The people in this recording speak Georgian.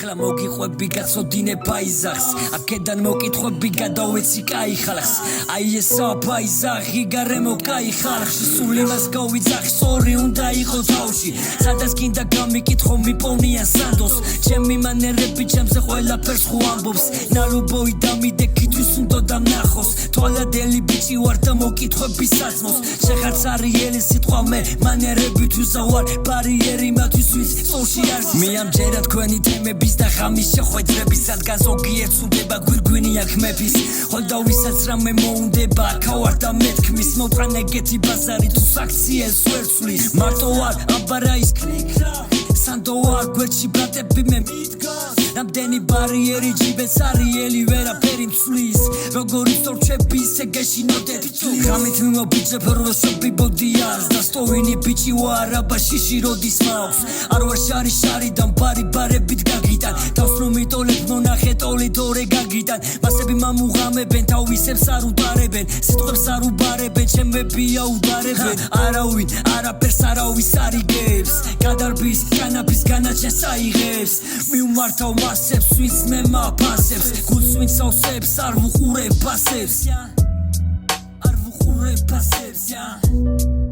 ახლა მოგიყვები გაწოდინე ბაიზახს აქედან მოკითხვები გადავეცი კაი ხალხს აი ესაა ბაიზახი გარემო კაი ხალხში სულ იმას გავიძახი სწორი უნდა იყო თავში სადაც კიდე გამიკითხო მიპოვნიან სანდოს ჩემი მანერები ჩემზე ყველაფერს ხო ამბობს ნალუბოი დამიდე ქითვის უნდა დამნახოს თვალადელი ბიჭი ვარ და მოკითხვები საძმოს შეხარ წარიელი სიტყვა მე მანერები თუ ზავარ ბარიერი მათთვის ვის სწორში არის მე ამჯერად თქვენი თემების და ღამის შეხვედრების სადგან ზოგიერთს უნდება გვირგვინი აქ მეფის ხოლდა ვისაც რამე მოუნდება ქავარ და მეთქმის მოვყან ეგეთი ბაზარი თუ საქციელს ვერ ცვლის მარტო არ აბარაის კრიკრა სანდო არ გვერდში ბრატები მე მიდგას რამდენი ბარიერი ჯიბეც არიელი ვერაფერი მცვლის როგორი სწორჩები ისე გეშინოდეთ ღამით მიმობიძებ როსობი ბოდიას და სტოვინი ბიჭი ვარ აბა შიში როდის მაქვს არ ვარ შარი შარიდან ბარი ბარებით გაგიტან თავს რომ მიტოლებ მონახე ტოლი თორე გაგიტან მასები მამუღამებენ თავისებს არ უტარებენ სიტყვებს არ უბარებენ ჩემებია უდარებენ არავინ არაფერს არავის არიგებს გადარბის განაფის განაჩენს აიღებს მიუმართავ მასებს ვინც მე მაფასებს გულს ვინც ავსებს არ ვუყურებ ბასებს არ ვუყურებ ბასებს